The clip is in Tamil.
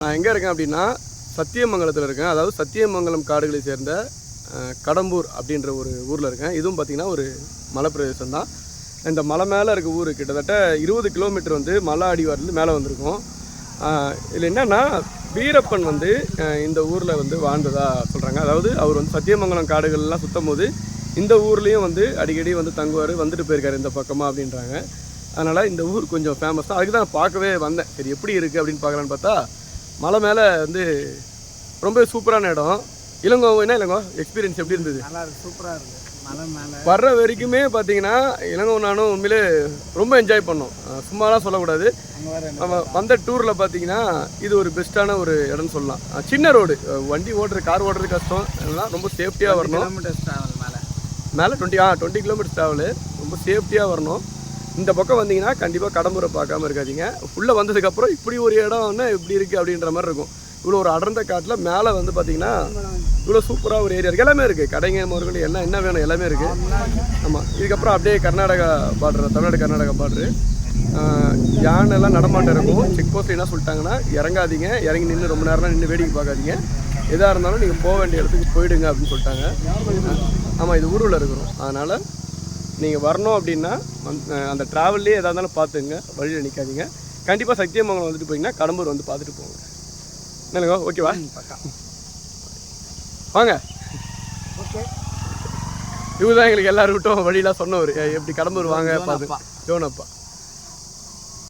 நான் எங்கே இருக்கேன் அப்படின்னா சத்தியமங்கலத்தில் இருக்கேன். அதாவது சத்தியமங்கலம் காடுகளை சேர்ந்த கடம்பூர் அப்படின்ற ஒரு ஊரில் இருக்கேன். இதுவும் பார்த்திங்கன்னா ஒரு மலை பிரதேசம் தான். இந்த மலை மேலே இருக்க ஊர் கிட்டத்தட்ட 20 கிலோமீட்டர் வந்து மலை அடிவாரத்துலேருந்து மேலே வந்திருக்கும். இதில் என்னென்னா வீரப்பன் வந்து இந்த ஊரில் வந்து வாழ்ந்ததாக சொல்கிறாங்க. அதாவது அவர் வந்து சத்தியமங்கலம் காடுகள்லாம் சுற்றும் போது இந்த ஊர்லேயும் வந்து அடிக்கடி வந்து தங்குவார், வந்துட்டு போயிருக்காரு இந்த பக்கமாக அப்படின்றாங்க. அதனால் இந்த ஊர் கொஞ்சம் ஃபேமஸ் தான். அதுக்கு தான் நான் பார்க்கவே வந்தேன். சரி எப்படி இருக்குது அப்படின்னு பார்க்கலான்னு பார்த்தா மலை மேலே வந்து ரொம்ப சூப்பரான இடம். இளங்கோ என்ன இளங்கோ எக்ஸ்பீரியன்ஸ் எப்படி இருந்தது? நல்லா இருக்குது, சூப்பராக இருக்குது. மலை மேலே வர்ற வரைக்குமே பார்த்தீங்கன்னா இளங்கோ நானும் உண்மையிலே ரொம்ப என்ஜாய் பண்ணோம். சும்மாலாம் சொல்லக்கூடாது. நம்ம வந்த டூரில் பார்த்தீங்கன்னா இது ஒரு பெஸ்ட்டான ஒரு இடம்னு சொல்லலாம். சின்ன ரோடு, வண்டி ஓட்டுறது கார் ஓட்டுறது கஷ்டம். அதெல்லாம் ரொம்ப சேஃப்டியாக வரணும். கிலோமீட்டர்ஸ் ட்ராவல் மேலே 20 கிலோமீட்டர்ஸ் ட்ராவலு, ரொம்ப சேஃப்டியாக வரணும். இந்த பக்கம் வந்தீங்கன்னா கண்டிப்பாக கடம்பூரை பார்க்காம இருக்காதீங்க. உள்ளே வந்ததுக்கப்புறம் இப்படி ஒரு இடம்னா எப்படி இருக்குது அப்படின்ற மாதிரி இருக்கும். இவ்வளோ ஒரு அடர்ந்த காட்டில் மேலே வந்து பார்த்தீங்கன்னா இவ்வளோ சூப்பராக ஒரு ஏரியா இருக்குது. எல்லாமே இருக்குது, கடைங்க முதற்கொண்டு என்ன வேணும் எல்லாமே இருக்குது. ஆமாம், இதுக்கப்புறம் அப்படியே கர்நாடகா பார்டர், தமிழ்நாடு கர்நாடகா பார்டரு. யானைலாம் நடமாட்டம் இருக்கும். செக் போஸ்ட் என்ன சொல்லிட்டாங்கன்னா இறங்காதீங்க, இறங்கி நின்று ரொம்ப நேரம்லாம் நின்று வேடிக்கை பார்க்காதீங்க, எதாக இருந்தாலும் நீங்கள் போக வேண்டிய இடத்துக்கு போயிடுங்க அப்படின்னு சொல்லிட்டாங்க. ஆமாம், இது ஊரில் இருக்கிறோம். அதனால் நீங்கள் வரணும் அப்படின்னா அந்த ட்ராவல்லே எதாக இருந்தாலும் பார்த்துங்க, வழியில் நிற்காதீங்க. கண்டிப்பாக சத்தியமங்கலம் வந்துட்டு போயிங்கன்னா கடம்பூர் வந்து பார்த்துட்டு போங்க. என்னங்க ஓகேவா? வாங்க. ஓகே, இவர் தான் எங்களுக்கு எல்லாரும் விட்டோம் வழியெலாம் சொன்னவர். எப்படி கடம்பூர் வாங்க பார்த்து ஜோனப்பா.